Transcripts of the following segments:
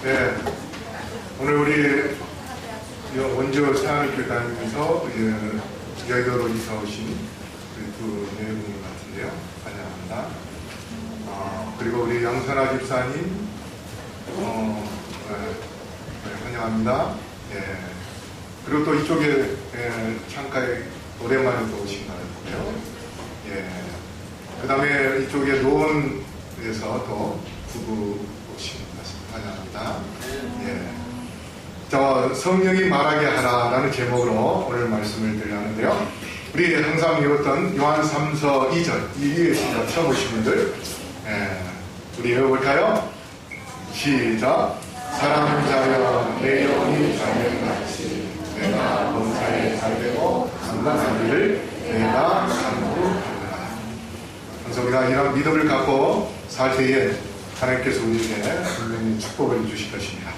네, 오늘 우리 원주 사랑교회 다니면서 여의도로 이사 오신 두 내분 같은데요. 환영합니다. 그리고 우리 양선아 집사님, 환영합니다. 예. 그리고 또 이쪽에 창가에 오랜만에 또 오신 것 같고요. 예. 그 다음에 이쪽에 노원에서 또 부부 오신 것 같습니다. 환영합니다. 예. 자, 성령이 말하게 하라라는 제목으로 오늘 말씀을 드리려는데요. 우리 항상 읽었던 요한 3서 2절, 이 시작 처음 오신 분들, 우리 읽어볼까요? 시작. 사랑하는 자여, 내 영혼이 잘된 같이 내가 범사에 잘되고 강건하기를 내가 간구하노라. 그래서 우리가 이런 믿음을 갖고 살 때에 하나님께서 우리에게 분명히 축복을 주실 것입니다.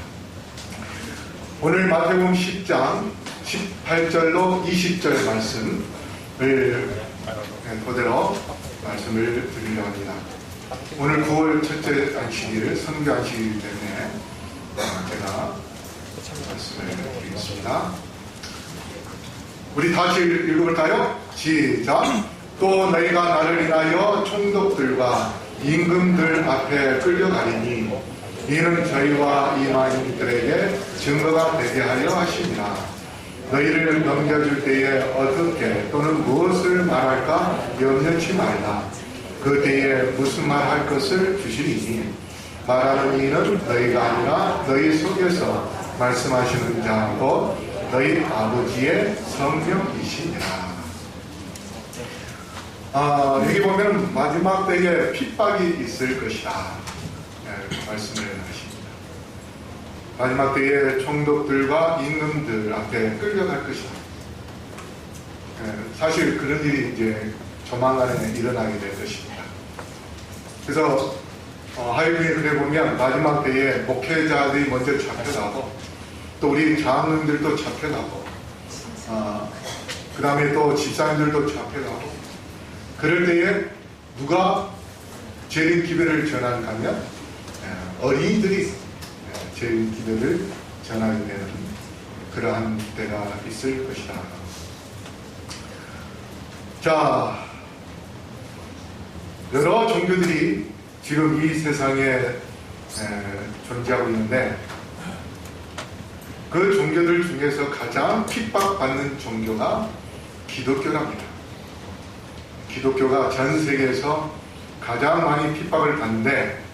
오늘 마태복음 10장 18절로 20절 말씀을 그대로 말씀을 드리려 합니다. 오늘 9월 첫째 안식일, 선교 안식이기 때문에 제가 말씀을 드리겠습니다. 우리 다시 읽어볼까요? 시작. 또 너희가 나를 인하여 총독들과 임금들 앞에 끌려가리니 이는 저희와 이방인들에게 증거가 되게 하려 하십니다. 너희를 넘겨줄 때에 어떻게 또는 무엇을 말할까 염려치 말라. 그 때에 무슨 말할 것을 주시리니 말하는 이는 너희가 아니라 너희 속에서 말씀하시는 자고 너희 아버지의 성령이시니라. 여기 보면 마지막 때에 핍박이 있을 것이다. 말씀을 하십니다. 마지막 때에 총독들과 임금들 앞에 끌려갈 것이다. 사실 그런 일이 이제 조만간에 일어나게 될 것입니다. 그래서 하이브에 그래 보면 마지막 때에 목회자들이 먼저 잡혀가고 또 우리 장로님들도 잡혀가고 그 다음에 또 집사님들도 잡혀가고 그럴 때에 누가 재림 기회를 전하는가 하면 어린이들이 재림 기회를 전하게 되는 그러한 때가 있을 것이다. 자, 여러 종교들이 지금 이 세상에 존재하고 있는데 그 종교들 중에서 가장 핍박받는 종교가 기독교랍니다. 기독교가 전 세계에서 가장 많이 핍박을 받는데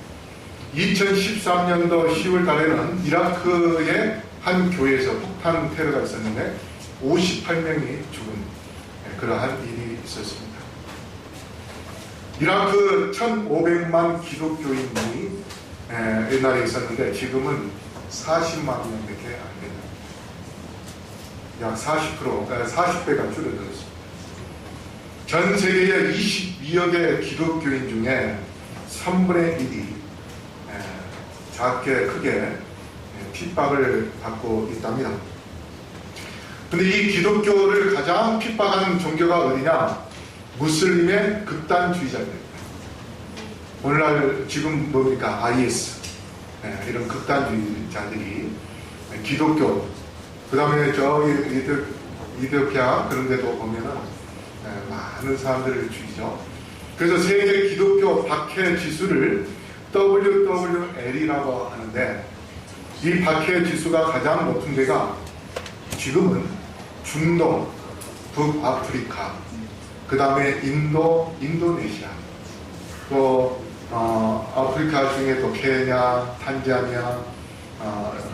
2013년도 10월 달에는 이라크의 한 교회에서 폭탄 테러가 있었는데 58명이 죽은 그러한 일이 있었습니다. 이라크 1,500만 기독교인이 옛날에 있었는데 지금은 40만 명밖에 안 됩니다. 약 40배가 줄어들었습니다. 전 세계의 22억의 기독교인 중에 3분의 1이 작게 크게 핍박을 받고 있답니다. 근데 이 기독교를 가장 핍박하는 종교가 어디냐? 무슬림의 극단주의자들입니다. 오늘날 지금 뭡니까? IS 이런 극단주의자들이 기독교 그 다음에 저기 이디오피아 그런 데도 보면은 많은 사람들을 죽이죠. 그래서 세계 기독교 박해 지수를 WWL이라고 하는데 이 박해 지수가 가장 높은 데가 지금은 중동, 북아프리카, 그 다음에 인도네시아, 또 아프리카 중에 또 케냐, 탄자니아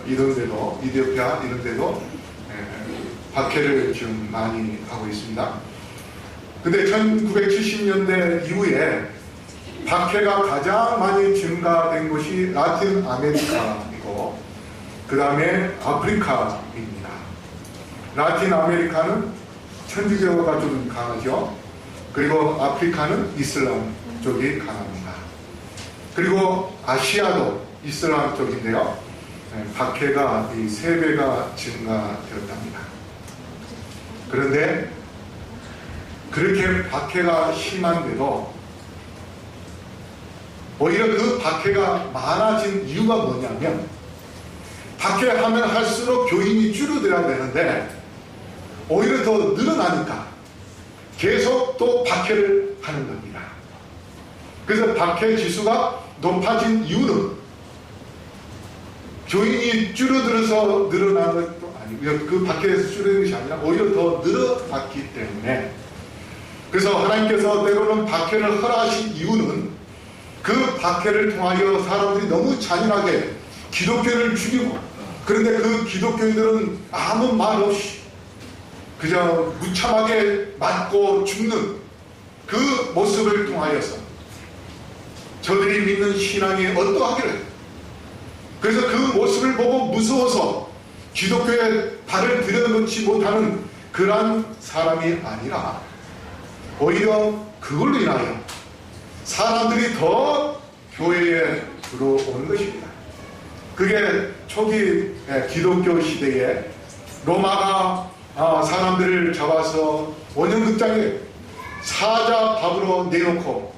이런 데도 이디오피아 이런 데도 박해를 지금 많이 하고 있습니다. 근데 1970년대 이후에 박해가 가장 많이 증가된 곳이 라틴 아메리카이고 그 다음에 아프리카입니다. 라틴 아메리카는 천주교가 좀 강하죠. 그리고 아프리카는 이슬람 쪽이 강합니다. 그리고 아시아도 이슬람 쪽인데요. 박해가 이 3배가 증가되었답니다. 그런데 그렇게 박해가 심한데도 오히려 그 박해가 많아진 이유가 뭐냐면, 박해하면 할수록 교인이 줄어들어야 되는데 오히려 더 늘어나니까 계속 또 박해를 하는 겁니다. 그래서 박해 지수가 높아진 이유는 교인이 줄어들어서 늘어나는 것도 아니고요. 그 박해에서 줄어드는 것이 아니라 오히려 더 늘어났기 때문에, 그래서 하나님께서 때로는 박해를 허락하신 이유는 그 박해를 통하여 사람들이 너무 잔인하게 기독교를 죽이고, 그런데 그 기독교인들은 아무 말 없이 그저 무참하게 맞고 죽는 그 모습을 통하여서 저들이 믿는 신앙이 어떠하기를, 그래서 그 모습을 보고 무서워서 기독교에 발을 들여놓지 못하는 그러한 사람이 아니라 오히려 그걸로 인하여 사람들이 더 교회에 들어오는 것입니다. 그게 초기 기독교 시대에 로마가 사람들을 잡아서 원형극장에 사자 밥으로 내놓고,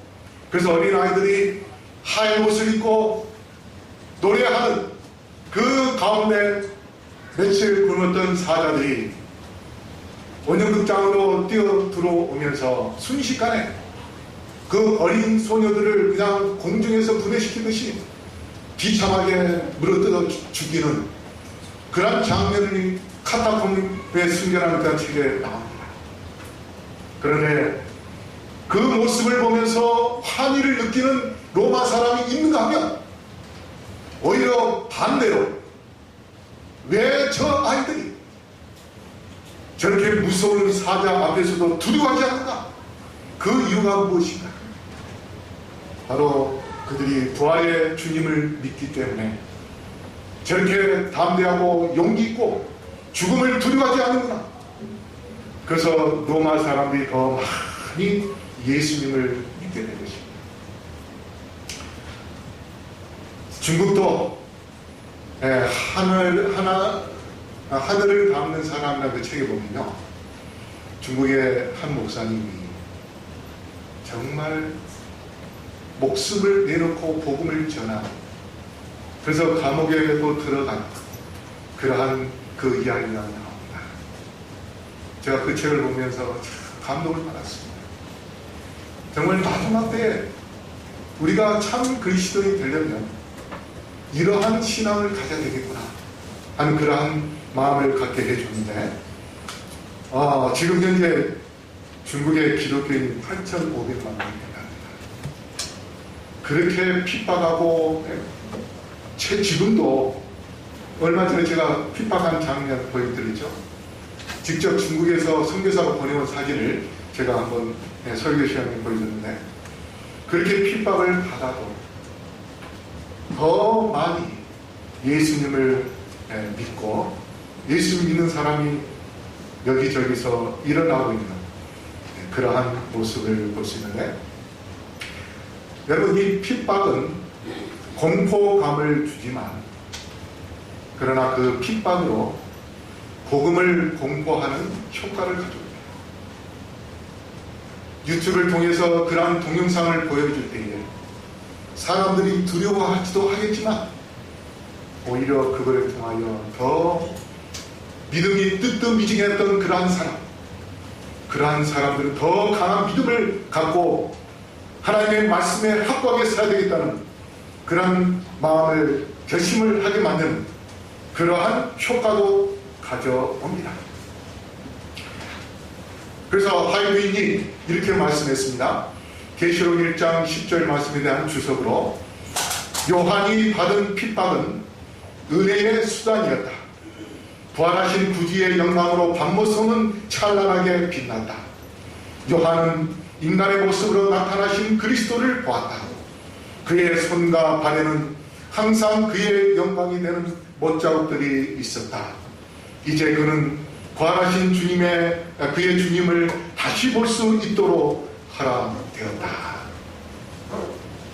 그래서 어린아이들이 하얀 옷을 입고 노래하는 그 가운데 며칠 굶었던 사자들이 원형극장으로 뛰어 들어오면서 순식간에 그 어린 소녀들을 그냥 공중에서 분해시키듯이 비참하게 물어뜯어 죽이는 그런 장면이 카타콤에 숨겨라는 그 책에 나옵니다. 그런데 그 모습을 보면서 환희를 느끼는 로마 사람이 있는가 하면 오히려 반대로 왜 저 아이들이 저렇게 무서운 사자 앞에서도 두려워하지 않는가? 그 이유가 무엇인가? 바로 그들이 부활의 주님을 믿기 때문에 저렇게 담대하고 용기 있고 죽음을 두려워하지 않는구나. 그래서 로마 사람들이 더 많이 예수님을 믿게 된 것입니다. 중국도 하늘을 닮는 사람이라는 그 책에 보면요, 중국의 한 목사님이 정말 목숨을 내놓고 복음을 전하고, 그래서 감옥에도 들어간 그러한 그 이야기가 나옵니다. 제가 그 책을 보면서 감동을 받았습니다. 정말 마지막 때에 우리가 참 그리스도인이 되려면 이러한 신앙을 가져야 되겠구나 하는 그러한 마음을 갖게 해주는데, 지금 현재 중국의 기독교인 8,500만 명입니다. 그렇게 핍박하고, 지금도 얼마 전에 제가 핍박한 장면 보여드리죠. 직접 중국에서 선교사가 보내온 사진을 제가 한번 설교 시간에 보여줬는데, 그렇게 핍박을 받아도 더 많이 예수님을 믿고 예수 믿는 사람이 여기저기서 일어나고 있는 그러한 모습을 볼 수 있는데, 여러분, 이 핍박은 공포감을 주지만, 그러나 그 핍박으로 복음을 공포하는 효과를 가져옵니다. 유튜브를 통해서 그러한 동영상을 보여줄 때에 사람들이 두려워하지도 하겠지만 오히려 그거를 통하여 더 믿음이 뜨뜻미지근했던 그러한 사람들은 더 강한 믿음을 갖고 하나님의 말씀에 확고하게 서야 되겠다는 그런 마음을, 결심을 하게 만드는 그러한 효과도 가져옵니다. 그래서 하이브인이 이렇게 말씀했습니다. 계시록 1장 10절 말씀에 대한 주석으로, 요한이 받은 핍박은 은혜의 수단이었다. 부활하신 구주의 영광으로 밤모성은 찬란하게 빛난다. 요한은 인간의 모습으로 나타나신 그리스도를 보았다. 그의 손과 발에는 항상 그의 영광이 되는 못자국들이 있었다. 이제 그는 부활하신 그의 주님을 다시 볼 수 있도록 허락되었다.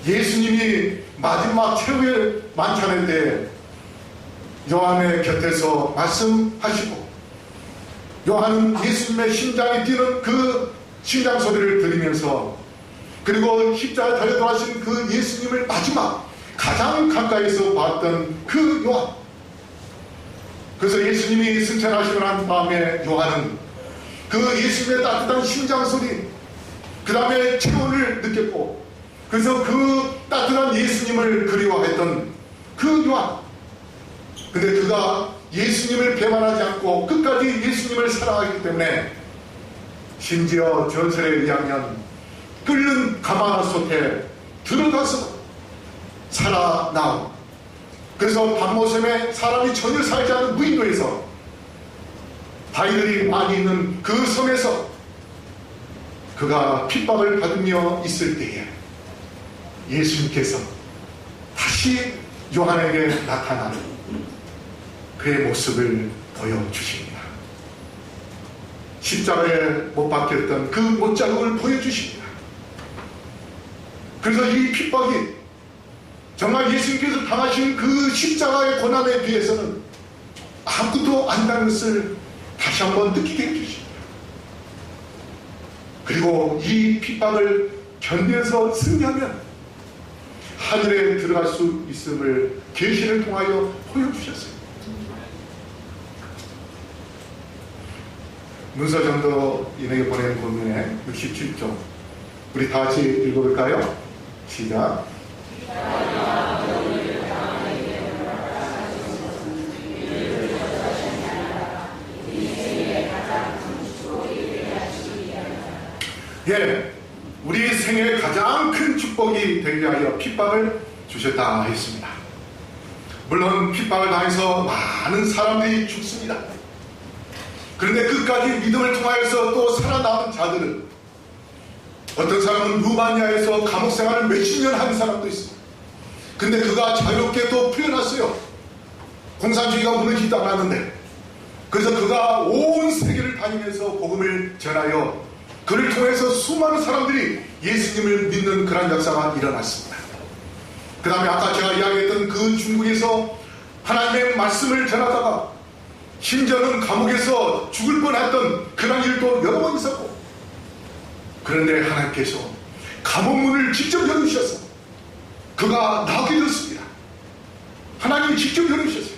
예수님이 마지막 최후의 만찬의 때 요한의 곁에서 말씀하시고, 요한은 예수님의 심장이 뛰는 그 심장 소리를 들으면서 그리고 십자가에 달려 돌아가신 그 예수님을 마지막 가장 가까이서 봤던 그 요한. 그래서 예수님이 승천하시고 난 다음에 요한은 그 예수님의 따뜻한 심장 소리, 그 다음에 체온을 느꼈고, 그래서 그 따뜻한 예수님을 그리워했던 그 요한. 근데 그가 예수님을 배반하지 않고 끝까지 예수님을 사랑하기 때문에 심지어 전설에 의하면 끓는 가마솥에 들어가서 살아나온, 그래서 밤모섬에 사람이 전혀 살지 않은 무인도에서 바위들이 많이 있는 그 섬에서 그가 핍박을 받으며 있을 때에 예수님께서 다시 요한에게 나타나는 그의 모습을 보여주십니다. 십자가에 못 박혔던 그 못자국을 보여주십니다. 그래서 이 핍박이 정말 예수님께서 당하신 그 십자가의 고난에 비해서는 아무것도 아니라는 것을 다시 한번 느끼게 해주십니다. 그리고 이 핍박을 견뎌서 승리하면 하늘에 들어갈 수 있음을 계시를 통하여 보여주셨어요. 문서전도인에게 보낸 본문의 67쪽, 우리 다 같이 읽어볼까요? 시작. 예, 우리 생애 가장 큰 축복이 되기 위하여 핍박을 주셨다 했습니다. 물론 핍박을 당해서 많은 사람들이 죽습니다. 그런데 끝까지 믿음을 통하여서 또 살아남은 자들은, 어떤 사람은 루마니아에서 감옥 생활을 몇십 년 한 사람도 있습니다. 근데 그가 자유롭게 또 풀려났어요. 공산주의가 무너지지 않았는데. 그래서 그가 온 세계를 다니면서 복음을 전하여 그를 통해서 수많은 사람들이 예수님을 믿는 그런 역사가 일어났습니다. 그 다음에 아까 제가 이야기했던 그 중국에서 하나님의 말씀을 전하다가 심지어는 감옥에서 죽을 뻔했던 그런 일도 여러 번 있었고, 그런데 하나님께서 감옥 문을 직접 열어주셔서 그가 나오게 되었습니다. 하나님이 직접 열어주셨어요.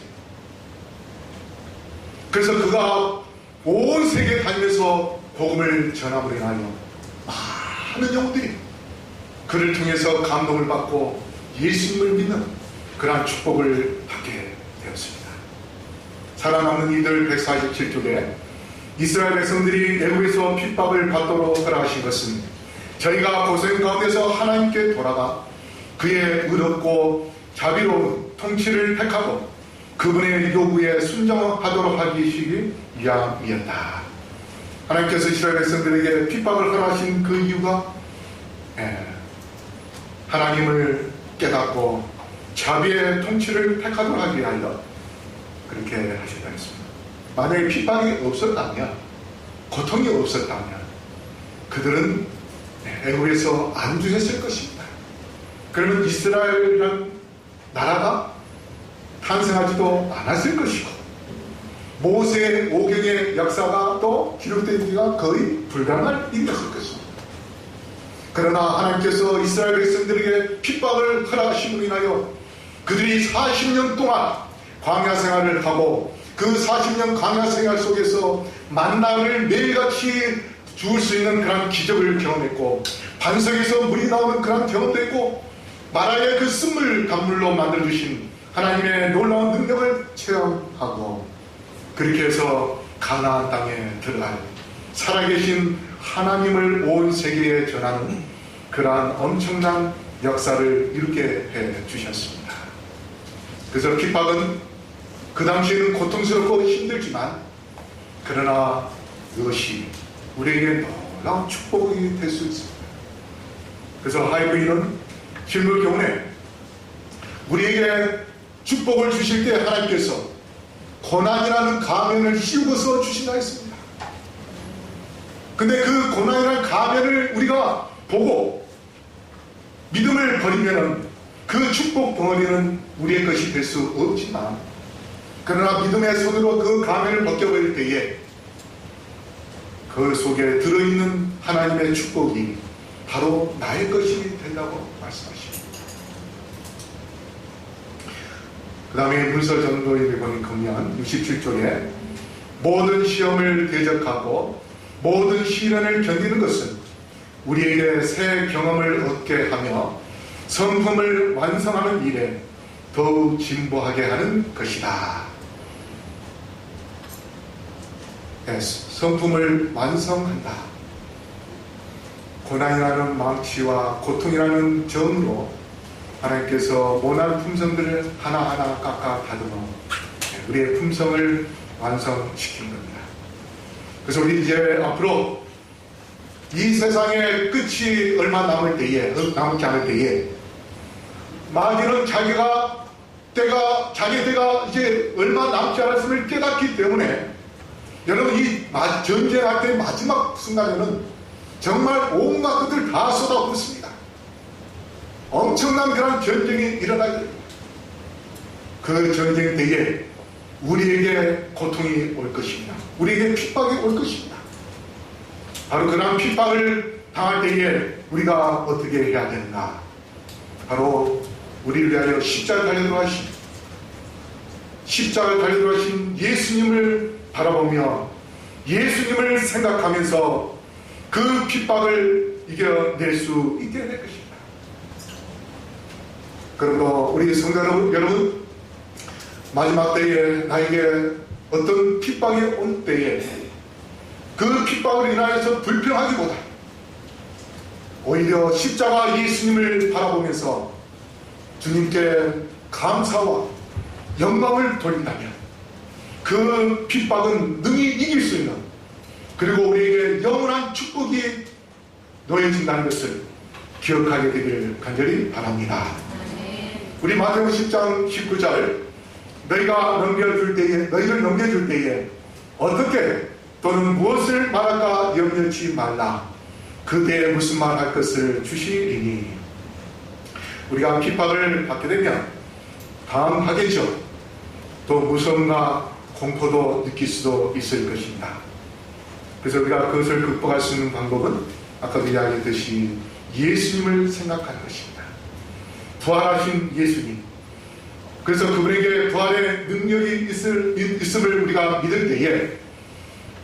그래서 그가 온 세계에 다니면서 복음을 전함으로 인하여 많은 영혼들이 그를 통해서 감동을 받고 예수님을 믿는 그러한 축복을 받게 되었습니다. 살아남는 이들 147쪽에 이스라엘 백성들이 애굽에서 핍박을 받도록 허락하신 것은 저희가 고생 가운데서 하나님께 돌아가 그의 의롭고 자비로운 통치를 택하고 그분의 요구에 순종하도록 하기 위함이었다. 하나님께서 이스라엘 백성들에게 핍박을 허락하신 그 이유가 하나님을 깨닫고 자비의 통치를 택하도록 하기 위하여 그렇게 하셨다 했습니다. 만약에 핍박이 없었다면, 고통이 없었다면 그들은 애굽에서 안주했을 것입니다. 그러면 이스라엘이라는 나라가 탄생하지도 않았을 것이고 모세의 오경의 역사가 또 기록되기가 거의 불가능할 일이었을 것입니다. 그러나 하나님께서 이스라엘 백성들에게 핍박을 허락하심으로 인하여 그들이 40년 동안 광야 생활을 하고 그 40년 광야 생활 속에서 만나를 매일같이 주울 수 있는 그런 기적을 경험했고, 반석에서 물이 나오는 그런 경험도 있고, 마라의 그 쓴물 강물로 만들어주신 하나님의 놀라운 능력을 체험하고, 그렇게 해서 가나안 땅에 들어갈 살아계신 하나님을 온 세계에 전하는 그러한 엄청난 역사를 이루게 해 주셨습니다. 그래서 핍박은 그 당시에는 고통스럽고 힘들지만, 그러나 이것이 우리에게 놀라운 축복이 될 수 있습니다. 그래서 하이브이는 실물 교훈에 우리에게 축복을 주실 때 하나님께서 고난이라는 가면을 씌우고서 주신다 했습니다. 근데 그 고난이라는 가면을 우리가 보고 믿음을 버리면 그 축복 덩어리는 우리의 것이 될 수 없지만, 그러나 믿음의 손으로 그 가면을 벗겨버릴 때에 그 속에 들어있는 하나님의 축복이 바로 나의 것이 된다고 말씀하십니다. 그 다음에 문서 전도에 보면 67쪽에 모든 시험을 대적하고 모든 시련을 견디는 것은 우리에게 새 경험을 얻게 하며 성품을 완성하는 일에 더욱 진보하게 하는 것이다. 네, 성품을 완성한다. 고난이라는 망치와 고통이라는 점으로 하나님께서 모난 품성들을 하나하나 깎아 다듬어 우리의 품성을 완성시킨 겁니다. 그래서 우리 이제 앞으로 이 세상의 끝이 얼마 남지 않을 때에 마귀는 자기 때가 이제 얼마 남지 않았음을 깨닫기 때문에 여러분 이 전쟁할 때 마지막 순간에는 정말 온갖 것들 다 쏟아붓습니다. 엄청난 그런 전쟁이 일어나게 됩니다. 그 전쟁 때에 우리에게 고통이 올 것입니다. 우리에게 핍박이 올 것입니다. 바로 그런 핍박을 당할 때에 우리가 어떻게 해야 되는가? 바로 우리를 위하여 십자가를 달려 들어가신 예수님을 바라보며 예수님을 생각하면서 그 핍박을 이겨낼 수 있게 될 것입니다. 그러므로 우리 성도 여러분, 마지막 때에 나에게 어떤 핍박이 올 때에 그 핍박을 인하여서 불평하기보다 오히려 십자가 예수님을 바라보면서 주님께 감사와 영광을 돌린다면 그 핍박은 능히 이길 수 있는, 그리고 우리에게 영원한 축복이 놓여진다는 것을 기억하게 되기를 간절히 바랍니다. 우리 마태복음 10장 19절 너희를 넘겨줄 때에 어떻게 또는 무엇을 말할까 염려치 말라. 그때에 무슨 말 할 것을 주시리니. 우리가 핍박을 받게 되면 당하겠죠. 또 무서움과 공포도 느낄 수도 있을 것입니다. 그래서 우리가 그것을 극복할 수 있는 방법은 아까도 이야기했듯이 예수님을 생각하는 것입니다. 부활하신 예수님. 그래서 그분에게 부활의 능력이 있음을 우리가 믿을 때에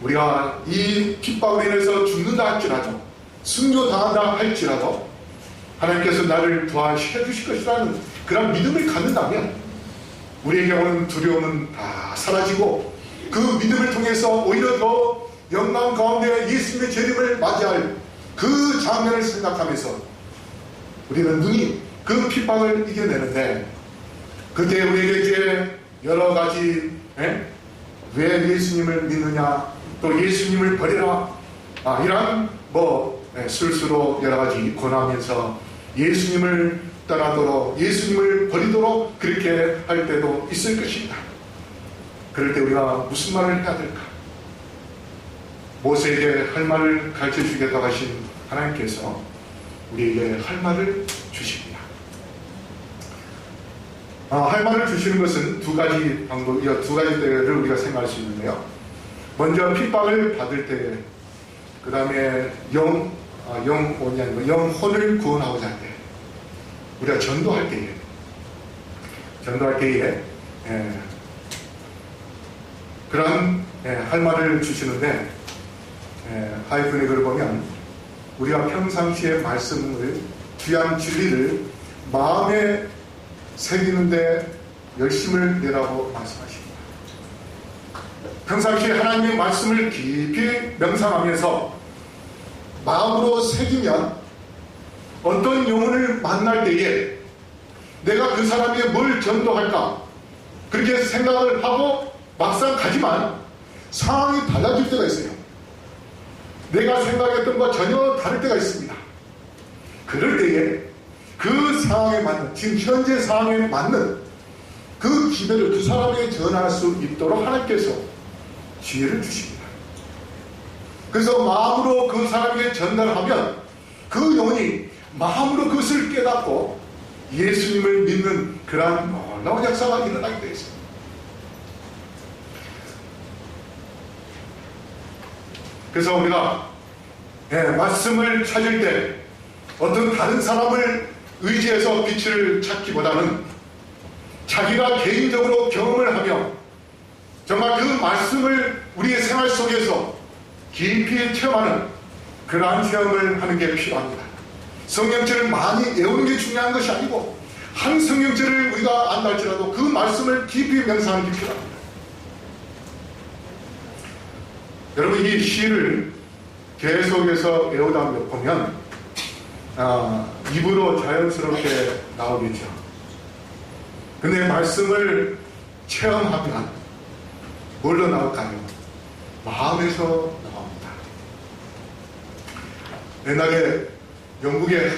우리가 이 핍박으로 인해서 죽는다 할지라도, 순교당한다 할지라도 하나님께서 나를 부활시켜 주실 것이라는 그런 믿음을 갖는다면 우리에게 오는 두려움은 다 사라지고 그 믿음을 통해서 오히려 더 영광 가운데 예수님의 재림을 맞이할 그 장면을 생각하면서 우리는 능히 그 핍박을 이겨내는데, 그때 우리에게 이제 여러 가지 왜 예수님을 믿느냐, 또 예수님을 버리라, 이런 스스로 여러 가지 권하면서 예수님을 떠나도록, 예수님을 버리도록 그렇게 할 때도 있을 것입니다. 그럴 때 우리가 무슨 말을 해야 될까? 모세에게 할 말을 가르쳐 주겠다고 하신 하나님께서 우리에게 할 말을 주십니다. 할 말을 주시는 것은 두 가지 때를 우리가 생각할 수 있는데요. 먼저 핍박을 받을 때, 그 다음에 영혼을 구원하고자 할 때, 우리가 전도할 때에 그러한 할 말을 주시는데, 하이픈의 글을 보면 우리가 평상시에 말씀을, 귀한 진리를 마음에 새기는데 열심을 내라고 말씀하십니다. 평상시에 하나님의 말씀을 깊이 명상하면서 마음으로 새기면 어떤 영혼을 만날 때에 내가 그 사람에게 뭘 전도할까 그렇게 생각을 하고 막상 가지만 상황이 달라질 때가 있어요. 내가 생각했던 것과 전혀 다를 때가 있습니다. 그럴 때에 그 상황에 맞는, 지금 현재 상황에 맞는 그 기회를 그 사람에게 전할 수 있도록 하나님께서 기회를 주십니다. 그래서 마음으로 그 사람에게 전달하면 그 영혼이 마음으로 그것을 깨닫고 예수님을 믿는 그러한 놀라운 역사가 일어나게 되어 있습니다. 그래서 우리가 말씀을 찾을 때 어떤 다른 사람을 의지해서 빛을 찾기보다는 자기가 개인적으로 경험을 하며 정말 그 말씀을 우리의 생활 속에서 깊이 체험하는 그러한 체험을 하는 게 필요합니다. 성경책을 많이 외우는 게 중요한 것이 아니고 한 성경책을 우리가 안다 할지라도 그 말씀을 깊이 명상하는 게 필요합니다. 여러분, 이 시를 계속해서 외우다 보면 입으로 자연스럽게 나오겠죠. 근데 말씀을 체험하면 뭘로 나올까요? 마음에서 나옵니다. 옛날에 영국의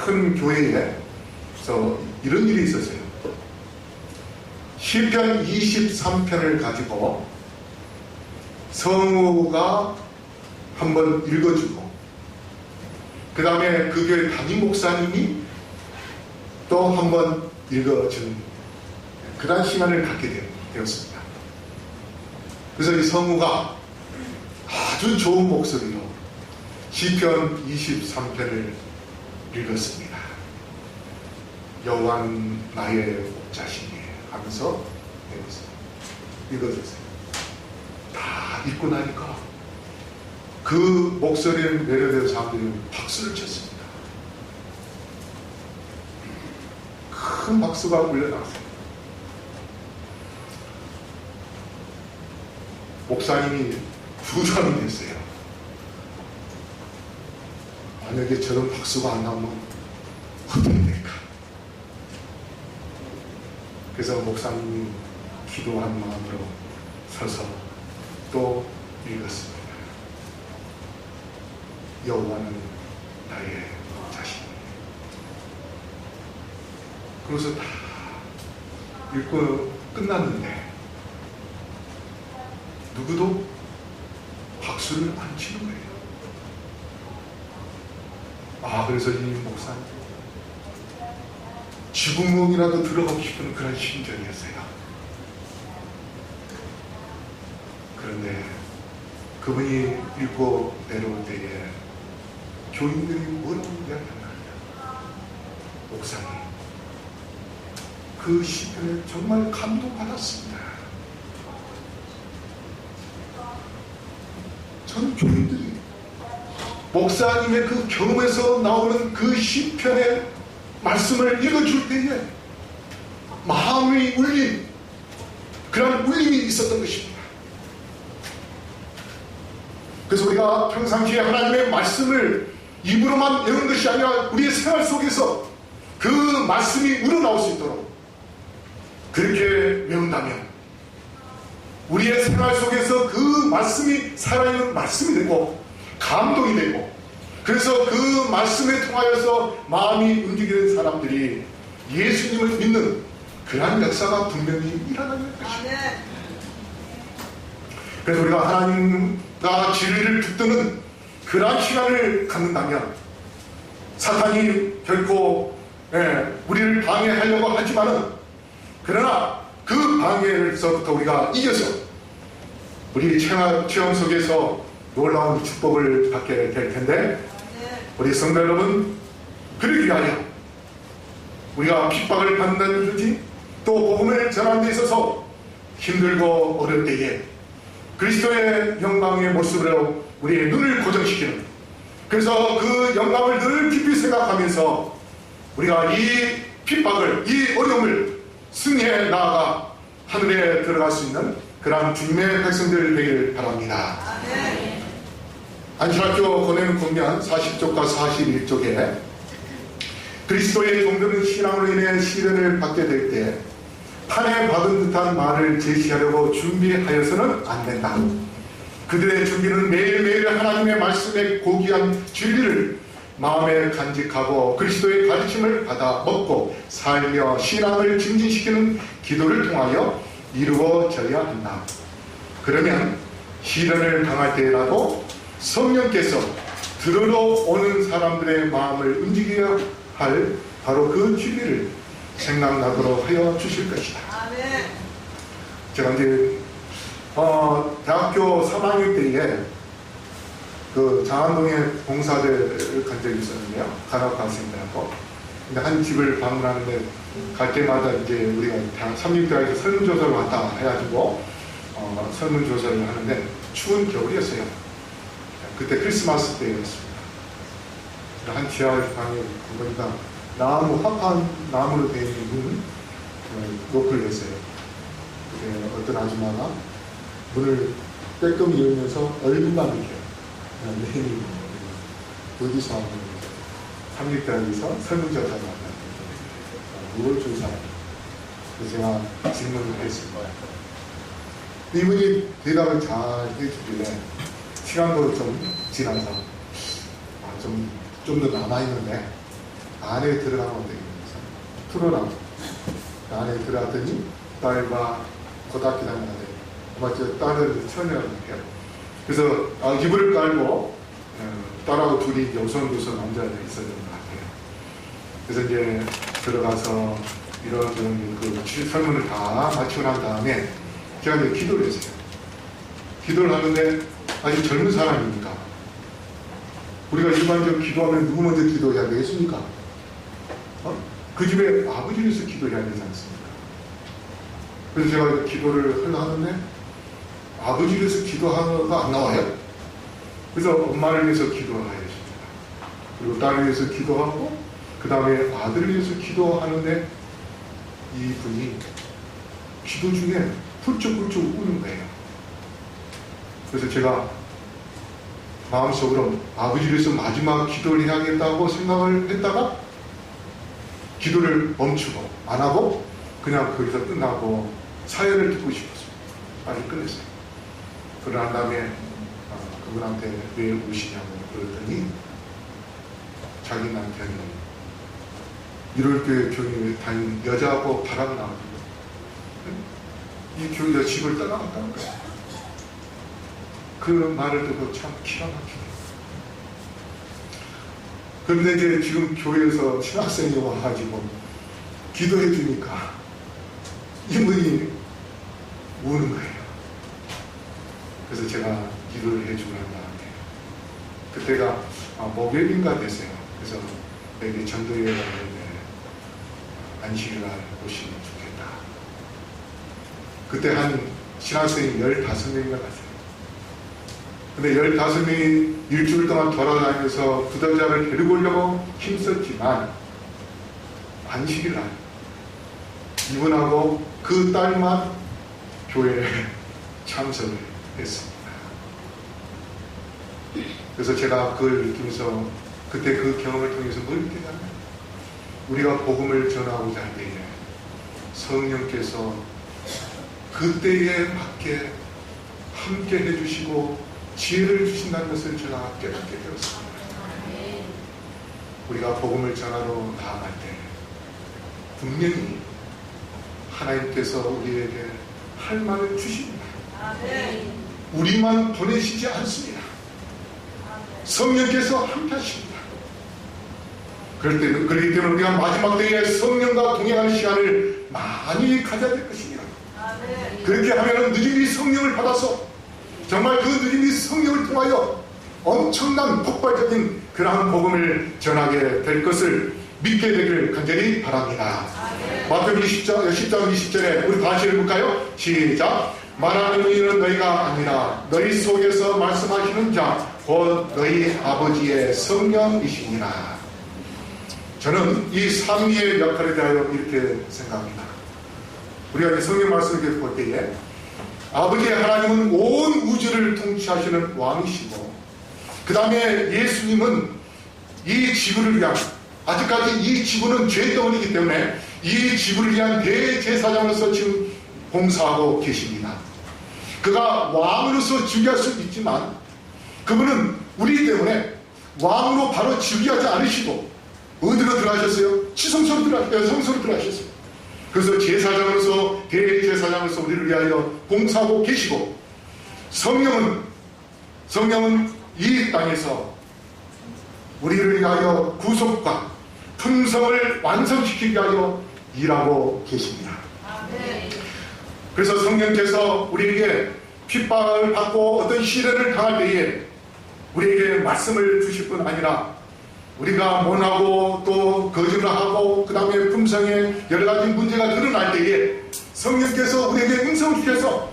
큰 교회에서 이런 일이 있었어요. 시편 23편을 가지고 성우가 한번 읽어주고 그 다음에 그 교회 담임 목사님이 또 한번 읽어주는 그런 시간을 갖게 되었습니다. 그래서 이 성우가 아주 좋은 목소리로 시편 23편을 읽었습니다. 여호와는 나의 목자시니 하면서 읽어줬어요. 다 읽고 나니까 그 목소리에 매료된 사람들이 박수를 쳤습니다. 큰 박수가 울려나왔어요. 목사님이 부담이 됐어요. 만약에 저런 박수가 안 나오면 어떻게 될까? 그래서 목사님이 기도한 마음으로 서서 또 읽었습니다. 여호와는 나의 자신. 그래서 다 읽고 끝났는데 누구도 박수를 안 치는 거예요. 그래서 이 목사님 지구멍이라도 들어가고 싶은 그런 심정이었어요. 그런데 그분이 읽고 내려올 때에 교인들이 뭐라고 이야기하냐, 목사님 그 시편에 정말 감동받았습니다. 전 교인들이 목사님의 그 경험에서 나오는 그 시편의 말씀을 읽어줄 때에 마음이 울린 그런 울림이 있었던 것입니다. 그래서 우리가 평상시에 하나님의 말씀을 입으로만 외우는 것이 아니라 우리의 생활 속에서 그 말씀이 우러나올 수 있도록 그렇게 외운다면 우리의 생활 속에서 그 말씀이 살아있는 말씀이 되고 감동이 되고, 그래서 그 말씀에 통하여서 마음이 움직이는 사람들이 예수님을 믿는 그러한 역사가 분명히 일어나는 것입니다. 그래서 우리가 하나님과 진리를 붙드는 그러한 시간을 갖는다면 사탄이 결코 우리를 방해하려고 하지만은, 그러나 그 방해에서부터 우리가 이겨서 우리 체험 속에서 놀라운 축복을 받게 될 텐데, 우리 성도 여러분, 그러기 위하여 우리가 핍박을 받는다든지 또 복음을 전하는 데 있어서 힘들고 어려울 때에 그리스도의 영광의 모습으로 우리의 눈을 고정시키는, 그래서 그 영광을 늘 깊이 생각하면서 우리가 이 핍박을, 이 어려움을 승리해 나아가 하늘에 들어갈 수 있는 그러한 주님의 백성들 되기를 바랍니다. 안식학교 권해는 공면 40쪽과 41쪽에 그리스도의 종들은 신앙으로 인해 시련을 받게 될 때 판에 받은 듯한 말을 제시하려고 준비하여서는 안 된다. 그들의 준비는 매일매일 하나님의 말씀의 고귀한 진리를 마음에 간직하고 그리스도의 가르침을 받아 먹고 살며 신앙을 증진시키는 기도를 통하여 이루어져야 한다. 그러면 시련을 당할 때라도 성령께서 들으러 오는 사람들의 마음을 움직여야 할 바로 그 진리를 생각나도록 하여 주실 것이다. 제가 이제 대학교 3학년 때에 그 장안동에 봉사대를 간 적이 있었는데요. 간호학생들하고. 근데 한 집을 방문하는데 갈 때마다 이제 우리가 삼육대학에서 설문조사를 왔다 해가지고 설문조사를 하는데 추운 겨울이었어요. 그때 크리스마스 때였습니다. 한 지하방에 보니까 화판 나무로 되어 있는 문 노크를 했어요. 어떤 아줌마가 문을 빼끔 열면서 얼굴만 이렇게 내니 어디서 하는 삼육대학에서 설문조사를 한다. 무엇 조사? 그래서 제가 질문을 했습니다. 이분이 대답을 잘 해주길래 시간도 좀 지나서 좀 더 남아있는데 안에 들어가면 어떻겠어요? 풀어라고 안에 들어갔더니 딸과 고등학교 다니는데 아마 저 딸을 처녀라고 해요. 그래서 이불을 깔고 딸하고 둘이 여성도서 앉아 있었던 것 같아요. 그래서 이제 들어가서 이런저런 그 설문을 다 마치고 난 다음에 제가 이제 기도를 했어요. 기도를 하는데 아주 젊은 사람이니까 우리가 일반적으로 기도하면 누구 먼저 기도해야 되겠습니까? 그 집에 아버지로서 기도해야 되지 않습니까? 그래서 제가 기도를 하는데 아버지로서 기도하가 안 나와요. 그래서 엄마를 위해서 기도하겠습니다. 그리고 딸을 위해서 기도하고 그 다음에 아들을 위해서 기도하는데 이분이 기도 중에 훌쩍훌쩍 우는 거예요. 그래서 제가 마음속으로 아버지를 위해서 마지막 기도를 해야겠다고 생각을 했다가 기도를 멈추고 안 하고 그냥 거기서 끝나고 사연을 듣고 싶었어요. 빨리 끝냈어요. 그러고 난 다음에 그분한테 왜 우시냐고 그랬더니 자기 남편이 이럴 때 교회 다니는 여자하고 바람 나오고 이 교회가 집을 떠나갔다는 거예요. 그 말을 듣고 참 기가 막히네요. 그런데 이제 지금 교회에서 신학생이 와가지고 기도해 주니까 이분이 우는 거예요. 그래서 제가 기도를 해주고 난 다음에 그때가 목요일인가 됐어요. 그래서 여기 전도에 갔는데 안식일 날 오시면 좋겠다. 그때 한 신학생이 15명인가 갔어요. 근데 15명이 일주일 동안 돌아다니면서 부도자를 데리고 오려고 힘썼지만 안식일 날 이분하고 그 딸만 교회에 참석을 했습니다. 그래서 제가 그걸 느끼면서 그때 그 경험을 통해서 뭘 느끼냐면 우리가 복음을 전하고자 할 때에 성령께서 그때에 맞게 함께 해주시고 지혜를 주신다는 것을 제가 깨닫게 되었습니다. 우리가 복음을 전하러 나아갈 때 분명히 하나님께서 우리에게 할 말을 주십니다. 우리만 보내시지 않습니다. 성령께서 함께 하십니다. 그렇기 때문에 우리가 마지막 때에 성령과 동행하는 시간을 많이 가져야 될 것입니다. 그렇게 하면 느림이 성령을 받아서 정말 그 느림이 성령을 통하여 엄청난 폭발적인 그러한 복음을 전하게 될 것을 믿게 되기를 간절히 바랍니다. 마태복음 10장 20절에 우리 다시 읽을까요? 시작. 말하는 이는 너희가 아니라 너희 속에서 말씀하시는 자 곧 너희 아버지의 성령이시니라. 저는 이 삼위의 역할에 대하여 이렇게 생각합니다. 우리가 이 성경 말씀을 볼 때에 아버지 하나님은 온 우주를 통치하시는 왕이시고 그 다음에 예수님은 이 지구를 위한 아직까지 이 지구는 죄덩어리이기 때문에 이 지구를 위한 대제사장으로서 지금 봉사하고 계십니다. 그가 왕으로서 즉위할 수 있지만 그분은 우리 때문에 왕으로 바로 즉위하지 않으시고 어디로 들어가셨어요? 성소로 들어가셨어요. 그래서 제사장으로서 대제사장으로서 우리를 위하여 봉사하고 계시고 성령은 이 땅에서 우리를 위하여 구속과 풍성을 완성시키기 위하여 일하고 계십니다. 그래서 성령께서 우리에게 핍박을 받고 어떤 시련을 당할 때에 우리에게 말씀을 주실 뿐 아니라 우리가 모나고 또 거짓을 하고 그 다음에 품성에 여러 가지 문제가 드러날 때에 성령께서 우리에게 음성을 주셔서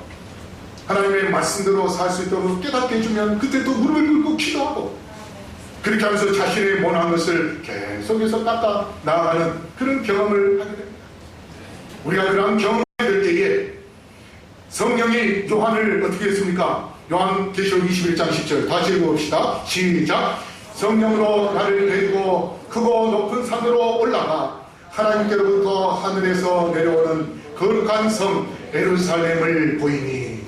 하나님의 말씀대로 살 수 있도록 깨닫게 해주면 그때 또 무릎을 꿇고 기도하고 그렇게 하면서 자신의 모난 것을 계속해서 깎아 나아가는 그런 경험을 하게 됩니다. 우리가 그런 경험을 될 때에 성령이 요한을 어떻게 했습니까? 요한계시록 21장 10절 다시 읽어봅시다. 시작. 성령으로 나를 데리고 크고 높은 산으로 올라가 하나님께로부터 하늘에서 내려오는 거룩한 성 예루살렘을 보이니.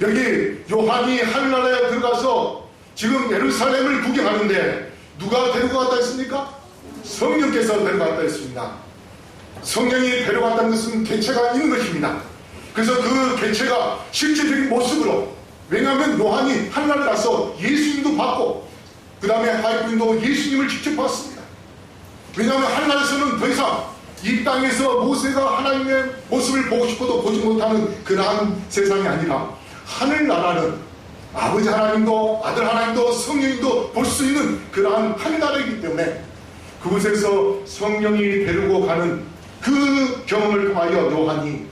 여기 요한이 하늘나라에 들어가서 지금 예루살렘을 구경하는데 누가 데리고 갔다 했습니까? 성령께서 데려갔다 했습니다. 성령이 데려갔다는 것은 개체가 있는 것입니다. 그래서 그 개체가 실제적인 모습으로, 왜냐하면 요한이 하늘나라에 가서 예수님도 봤고 그 다음에 하이프인도 예수님을 직접 봤습니다. 왜냐하면 하늘나라에서는 더 이상 이 땅에서 모세가 하나님의 모습을 보고 싶어도 보지 못하는 그러한 세상이 아니라 하늘나라는 아버지 하나님도 아들 하나님도 성령님도 볼 수 있는 그러한 하늘나라이기 때문에 그곳에서 성령이 데리고 가는 그 경험을 통하여 요한이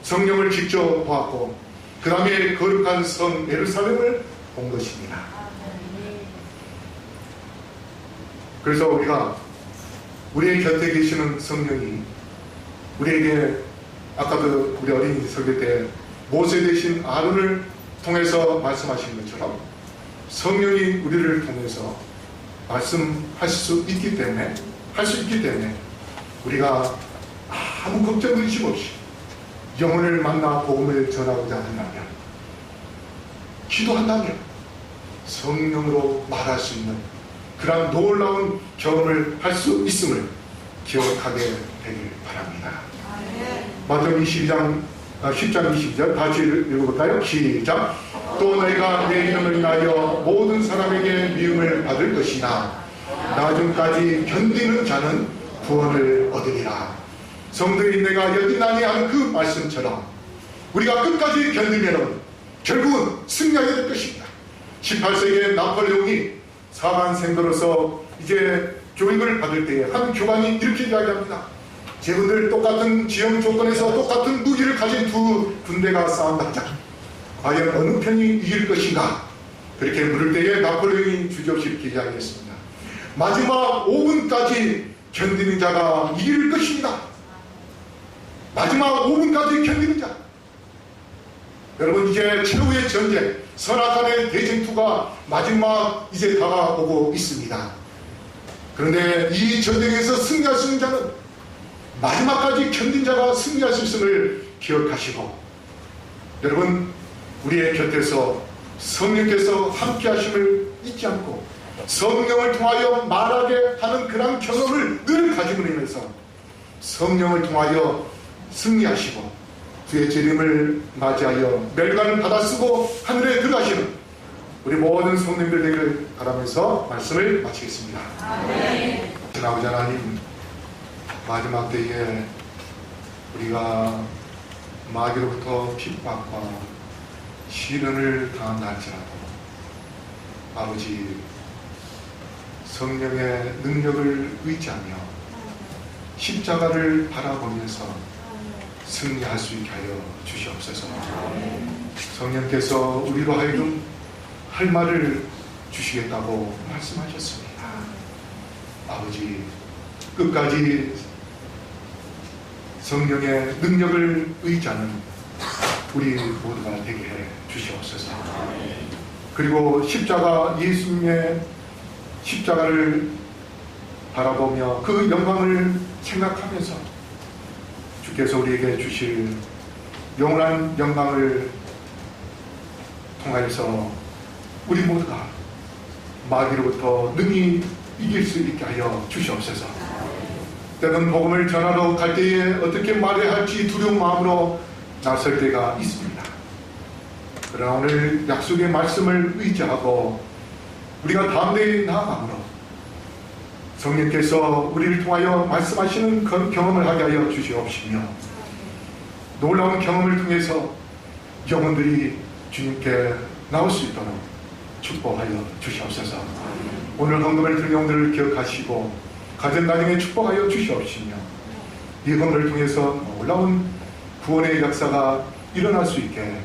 성령을 직접 보았고 그 다음에 거룩한 성 예루살렘을 본 것입니다. 그래서 우리가 우리의 곁에 계시는 성령이 우리에게 아까도 우리 어린이 설교 때 모세 대신 아론을 통해서 말씀하신 것처럼 성령이 우리를 통해서 말씀하실 수 있기 때문에 우리가 아무 걱정 의심 없이 영혼을 만나 복음을 전하고자 한다면, 기도한다면 성령으로 말할 수 있는 그런 놀라운 경험을 할 수 있음을 기억하게 되길 바랍니다. 마태복음 10장 20절 다시 읽어볼까요? 시작. 또 너희가 내 이름을 인하여 모든 사람에게 미움을 받을 것이나 나중까지 견디는 자는 구원을 얻으리라. 성도들이 내가 여기나니 하는 그 말씀처럼 우리가 끝까지 견디면 결국은 승리하게 될 것입니다. 18세기의 나폴레옹이 사관생도로서 이제 교육을 받을 때에 한 교관이 이렇게 이야기합니다. 제군들 똑같은 지형 조건에서 똑같은 무기를 가진 두 군대가 싸운다 하자. 과연 어느 편이 이길 것인가? 그렇게 물을 때에 나폴레옹이 주저없이 이렇게 이야기했습니다. 마지막 5분까지 견디는 자가 이길 것입니다. 마지막 5분까지 견디는 자. 여러분, 이제 최후의 전쟁, 선악간의 대쟁투가 마지막 이제 다가오고 있습니다. 그런데 이 전쟁에서 승리할 수 있는 자는 마지막까지 견딘 자가 승리할 수 있음을 기억하시고, 여러분, 우리의 곁에서 성령께서 함께 하심을 잊지 않고 성령을 통하여 말하게 하는 그런 경험을 늘 가지고 있면서 성령을 통하여 승리하시고 주의 재림을 맞이하여 멸관을 받아쓰고 하늘에 들어가시는 우리 모든 성령들 되기를 바라면서 말씀을 마치겠습니다. 아버지 하나님, 마지막 때에 우리가 마귀로부터 핍박과 시련을 당한다 할지라도 아버지 성령의 능력을 의지하며 십자가를 바라보면서 승리할 수 있게 하여 주시옵소서. 성령께서 우리로 하여금 할 말을 주시겠다고 말씀하셨습니다. 아버지, 끝까지 성령의 능력을 의지하는 우리 모두가 되게 해 주시옵소서. 그리고 십자가, 예수님의 십자가를 바라보며 그 영광을 생각하면서 주께서 우리에게 주실 영원한 영광을 통하여서 우리 모두가 마귀로부터 능히 이길 수 있게 하여 주시옵소서. 때는 복음을 전하러 갈 때에 어떻게 말해야 할지 두려운 마음으로 나설 때가 있습니다. 그러나 오늘 약속의 말씀을 의지하고 우리가 담대히 나아감으로 성령께서 우리를 통하여 말씀하시는 그런 경험을 하게 하여 주시옵시며 놀라운 경험을 통해서 영혼들이 주님께 나올 수 있도록 축복하여 주시옵소서. 오늘 헌금을 드린 영들을 기억하시고 가정 가정에 축복하여 주시옵시며 이 헌금을 통해서 놀라운 구원의 역사가 일어날 수 있게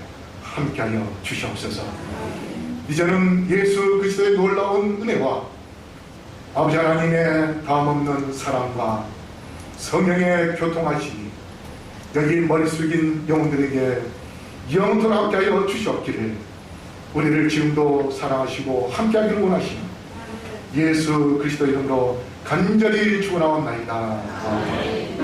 함께하여 주시옵소서. 이제는 예수 그리스도의 놀라운 은혜와 아버지 하나님의 다함없는 사랑과 성령의 교통하심이 여기 머리 숙인 영혼들에게 영원토록 함께하여 주시옵기를 우리를 지금도 사랑하시고 함께하기를 원하시는 예수 그리스도 이름으로 간절히 축원하옵나이다. 아멘.